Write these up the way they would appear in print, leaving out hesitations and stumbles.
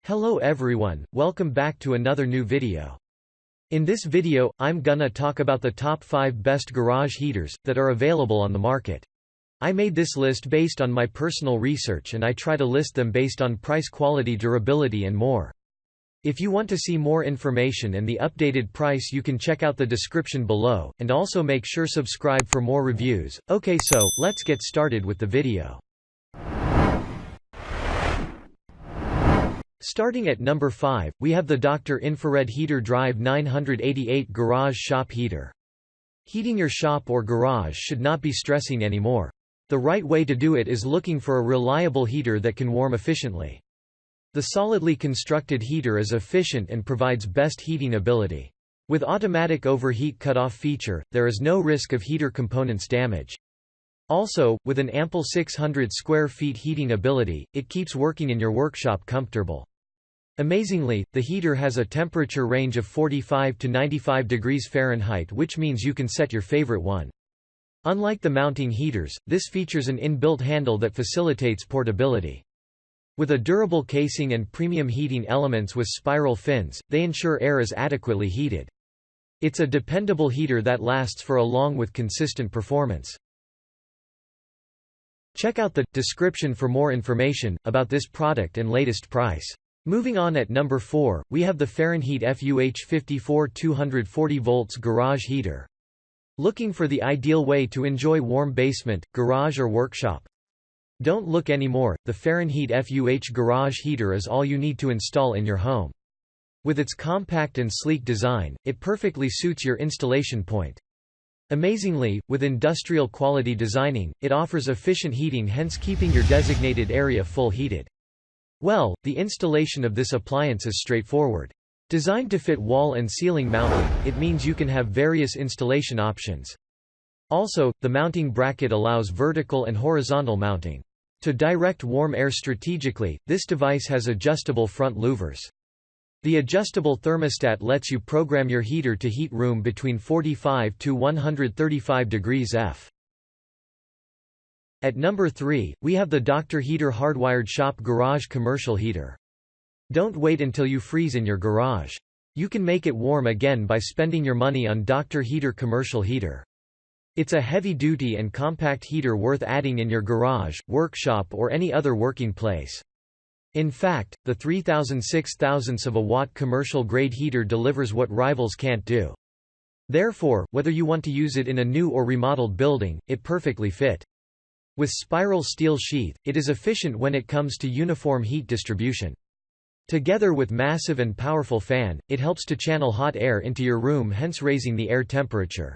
Hello everyone, welcome back to another new video. In this video, I'm gonna talk about the top 5 best garage heaters that are available on the market. I made this list based on my personal research and I try to list them based on price, quality, durability and more. If you want to see more information and the updated price, you can check out the description below, and also make sure subscribe for more reviews. Okay, so let's get started with the video. Starting at number 5, we have the Dr. Infrared Heater Drive 988 Garage Shop Heater. Heating your shop or garage should not be stressing anymore. The right way to do it is looking for a reliable heater that can warm efficiently. The solidly constructed heater is efficient and provides best heating ability. With automatic overheat cutoff feature, there is no risk of heater components damage. Also, with an ample 600 square feet heating ability, it keeps working in your workshop comfortable. Amazingly, the heater has a temperature range of 45 to 95 degrees Fahrenheit, which means you can set your favorite one. Unlike the mounting heaters, this features an inbuilt handle that facilitates portability. With a durable casing and premium heating elements with spiral fins, they ensure air is adequately heated. It's a dependable heater that lasts for a long with consistent performance. Check out the description for more information about this product and latest price. Moving on, at number 4, we have the Fahrenheat FUH54 240 volts garage heater. Looking for the ideal way to enjoy warm basement, garage or workshop? Don't look anymore, the Fahrenheat FUH garage heater is all you need to install in your home. With its compact and sleek design, it perfectly suits your installation point. Amazingly, with industrial quality designing, it offers efficient heating, hence keeping your designated area full heated. Well, the installation of this appliance is straightforward. Designed to fit wall and ceiling mounting, it means you can have various installation options. Also, the mounting bracket allows vertical and horizontal mounting. To direct warm air strategically, this device has adjustable front louvers. The adjustable thermostat lets you program your heater to heat room between 45 to 135 degrees F. At number 3, we have the Dr. Heater Hardwired Shop Garage Commercial Heater. Don't wait until you freeze in your garage. You can make it warm again by spending your money on Dr. Heater Commercial Heater. It's a heavy-duty and compact heater worth adding in your garage, workshop or any other working place. In fact, the 3,006 of a watt commercial-grade heater delivers what rivals can't do. Therefore, whether you want to use it in a new or remodeled building, it perfectly fit. With spiral steel sheath, it is efficient when it comes to uniform heat distribution. Together with massive and powerful fan, it helps to channel hot air into your room, hence raising the air temperature.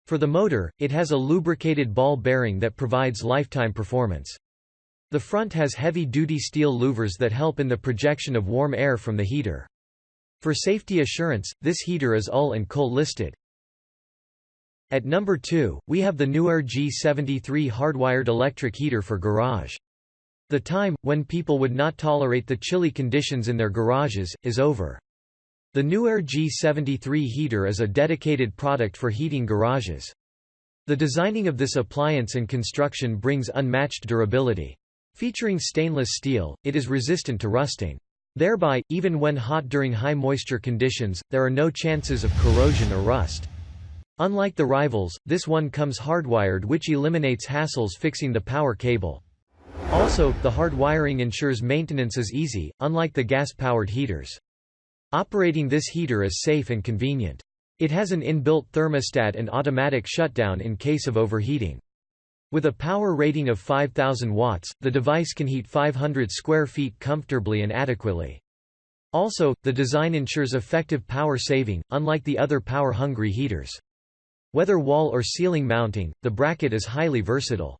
For the motor, it has a lubricated ball bearing that provides lifetime performance. The front has heavy-duty steel louvers that help in the projection of warm air from the heater. For safety assurance, this heater is UL and COL listed. At number 2, we have the NewAir G73 hardwired electric heater for garage. The time when people would not tolerate the chilly conditions in their garages is over. The NewAir G73 heater is a dedicated product for heating garages. The designing of this appliance and construction brings unmatched durability. Featuring stainless steel, it is resistant to rusting. Thereby, even when hot during high moisture conditions, there are no chances of corrosion or rust. Unlike the rivals, this one comes hardwired, which eliminates hassles fixing the power cable. Also, the hardwiring ensures maintenance is easy, unlike the gas-powered heaters. Operating this heater is safe and convenient. It has an inbuilt thermostat and automatic shutdown in case of overheating. With a power rating of 5,000 watts, the device can heat 500 square feet comfortably and adequately. Also, the design ensures effective power saving, unlike the other power-hungry heaters. Whether wall or ceiling mounting, the bracket is highly versatile.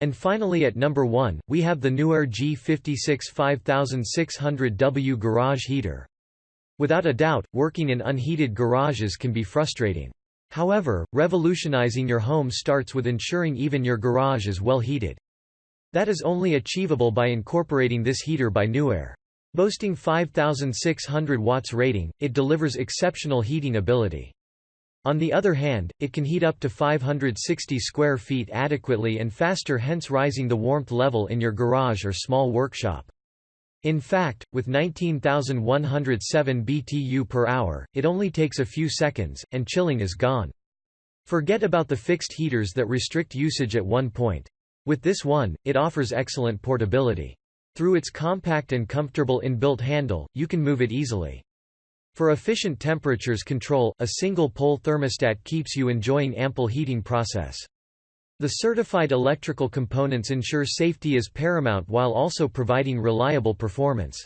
And finally, at number 1, we have the NewAir G565600W garage heater. Without a doubt, working in unheated garages can be frustrating. However, revolutionizing your home starts with ensuring even your garage is well heated. That is only achievable by incorporating this heater by NewAir. Boasting 5,600 watts rating, it delivers exceptional heating ability. On the other hand, it can heat up to 560 square feet adequately and faster, hence rising the warmth level in your garage or small workshop. In fact, with 19,107 BTU per hour, it only takes a few seconds, and chilling is gone. Forget about the fixed heaters that restrict usage at one point. With this one, it offers excellent portability. Through its compact and comfortable inbuilt handle, you can move it easily. For efficient temperatures control, a single-pole thermostat keeps you enjoying ample heating process. The certified electrical components ensure safety is paramount while also providing reliable performance.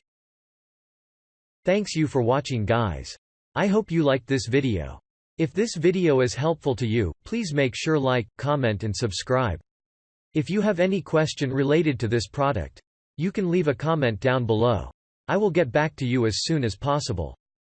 Thanks you for watching, guys. I hope you liked this video. If this video is helpful to you, please make sure like, comment and subscribe. If you have any question related to this product, you can leave a comment down below. I will get back to you as soon as possible.